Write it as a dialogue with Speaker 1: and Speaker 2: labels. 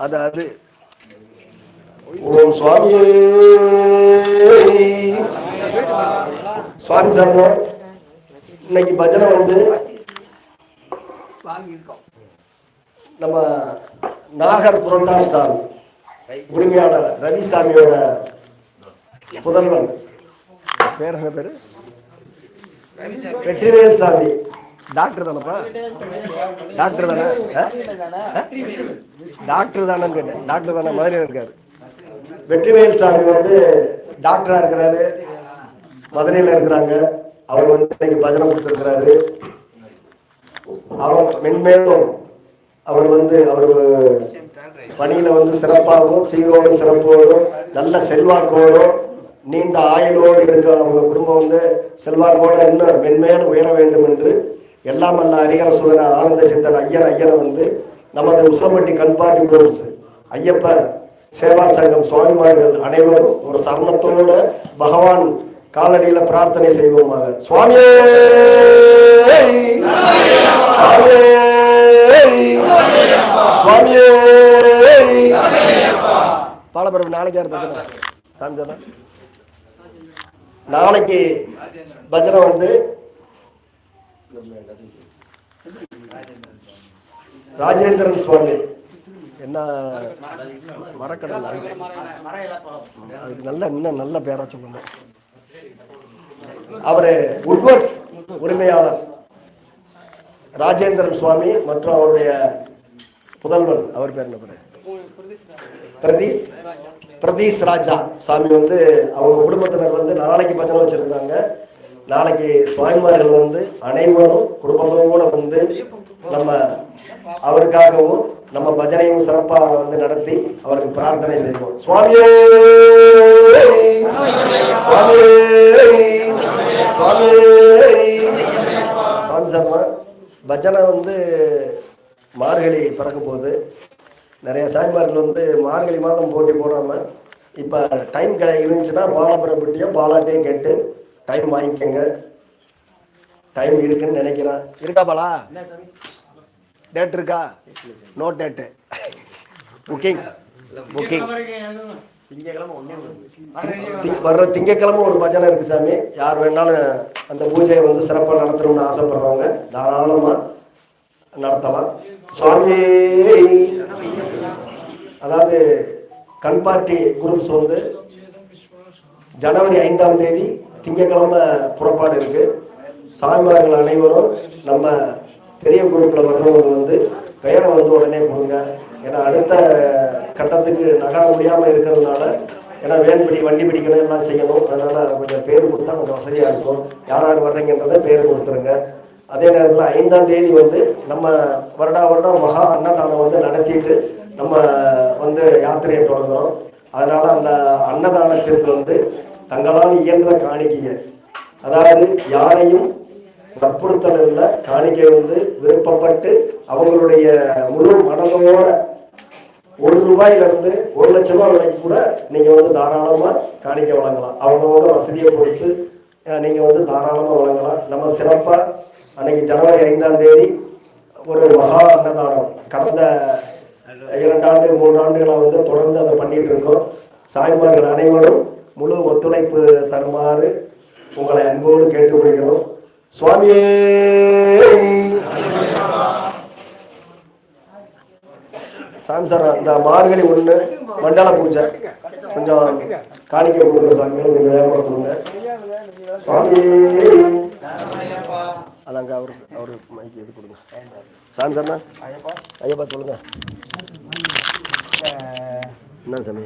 Speaker 1: அதாவது ஓம் சுவாமியே சுவாமி சரணம். இன்னைக்கு பஜனை வந்து நம்ம நாகர் புரோட்டா ஸ்டால் உரிமையாளர் ரவிசாமியோட புதல்வன் பேர் என்ன பேரு? வெற்றிவேல் சாமி. டாக்டர் தானப்பா? டாக்டர் தானே? டாக்டர் தானேன்னு கேட்டேன். டாக்டர் தானே? மதுரையில் இருக்காரு. வெற்றிவேல் சாமி வந்து டாக்டரா இருக்கிறாரு, மதுரையில் இருக்கிறாங்க. அவர் வந்து இன்னைக்கு பஜனை கொடுத்துருக்கிறாரு. அவர் மென்மேலும் அவர் வந்து அவர் பணியில வந்து சிறப்பாகவும் சீரோடும் சிறப்போடும் நல்ல செல்வாக்கோடும் நீண்ட ஆயுளோடு இருக்க அவங்க குடும்பம் வந்து செல்வாக்கோடு இன்னும் மென்மேலும் உயர வேண்டும் என்று எல்லாம் அல்ல ஹரிஹர சுதன ஆனந்த சித்தன் ஐயனை வந்து நமது உசிலம்பட்டி கண்பாட்டி குரூப்ஸ் ஐயப்ப சேவா சங்கம் சுவாமிமார்கள் அனைவரும் ஒரு சரணத்தோடு பகவான் காலடியில் பிரார்த்தனை செய்வோமாக. சுவாமியே சுவாமியே பாலபுரம். நாளைக்கு யார் பஜனை? சாமி சொன்ன நாளைக்கு பஜனை வந்து ராஜேந்திரன் சுவாமி. என்ன மரக்கடல்? அதுக்கு நல்ல இன்னும் நல்ல பேரா சொல்லுங்க. அவரு உட்வர்க்ஸ் உரிமையாளர் ராஜேந்திரன் சுவாமி மற்றும் அவருடைய புதல்வன் அவர் பேர் என்ன? பிரதீஷ் ராஜா சாமி வந்து அவங்க குடும்பத்தினர் வந்து நாளைக்கு பஜனை வச்சிருக்காங்க. நாளைக்கு சுவாமிமார்கள் வந்து அனைவரும் குடும்பத்தோட வந்து நம்ம அவருக்காகவும் நம்ம பஜனையும் சிறப்பாக வந்து நடத்தி அவருக்கு பிரார்த்தனை செய்வோம். சுவாமியே சுவாமியே சுவாமியே. சுவாமி சர்மா பஜனை வந்து மார்கழி பிறக்க போகுது. நிறைய சாய்மார்கள் வந்து மார்கழி மாதம் போட்டி போடாமல் இப்போ டைம் இருந்துச்சுன்னா பாலபுரப்பட்டியோ பாலாட்டையும் கேட்டு டைம் வாங்கிக்கோங்க. டைம் இருக்குன்னு நினைக்கிறேன். இருக்கா பாலா? டேட் இருக்கா? No date. புக்கிங் வர்ற திங்கக்கிழமை ஒரு பஜனை இருக்கு சாமி. யார் வேணாலும் அந்த பூஜையை வந்து சிறப்பாக நடத்தணும்னு ஆசைப்படுறவங்க தாராளமாக நடத்தலாம். சுவாமி அதாவது கண்பார்ட்டி குரூப்ஸ் வந்து ஜனவரி 5ஆம் தேதி திங்கக்கிழமை புறப்பாடு இருக்கு. சாமிமார்கள் அனைவரும் நம்ம பெரிய குரூப்ல வர்றவங்க வந்து பெயரை வந்து உடனே கொடுங்க. ஏன்னா அடுத்த கட்டத்துக்கு நகர முடியாம இருக்கிறதுனால, ஏன்னா வேன்படி வண்டி பிடிக்கணும் எல்லாம் செய்யணும். அதனால கொஞ்சம் பேர் கொடுத்தா கொஞ்சம் வசதியா இருக்கும். யார் யார் வர்றீங்கன்றதை பேர் கொடுத்துருங்க. அதே நேரத்தில் 5ஆம் தேதி வந்து நம்ம வருடம் மகா அன்னதானம் வந்து நடத்திட்டு நம்ம வந்து யாத்திரையை தொடங்குறோம். அதனால அந்த அன்னதானத்திற்கு வந்து தங்களால் இயன்ற காணிக்கையை, அதாவது யாரையும் வற்புறுத்தல் இல்லை, காணிக்கை வந்து விருப்பப்பட்டு அவங்களுடைய முழு மனதோட ₹1 1 லட்சம் ரூபாய் வரைக்கும் கூட நீங்கள் வந்து தாராளமாக காணிக்கை வழங்கலாம். அவங்களோட வசதியை பொறுத்து நீங்கள் வந்து தாராளமாக வழங்கலாம். நம்ம சிறப்பாக அன்னைக்கு ஜனவரி 5ஆம் தேதி ஒரு மகா அன்னதானம் கடந்த 2 ஆண்டு 3 ஆண்டுகளாக வந்து தொடர்ந்து அதை பண்ணிட்டு இருக்கோம். சாய்மார்கள் அனைவரும் முழு ஒத்துழைப்பு தருமாறு உங்களை அன்போடு கேட்டுக்கொள்கிறோம். சுவாமியே சாமி சார், இந்த மார்கழி 1 மண்டல பூஜை கொஞ்சம் காணிக்கை கொடுக்குற சாமி, கொஞ்சம் வேகமாக கொடுங்க. சுவாமி அதாங்க அவருக்கு மைக்கு எது கொடுங்க. சாமி சார்ண்ணா ஐயப்பா சொல்லுங்க. என்ன சாமி?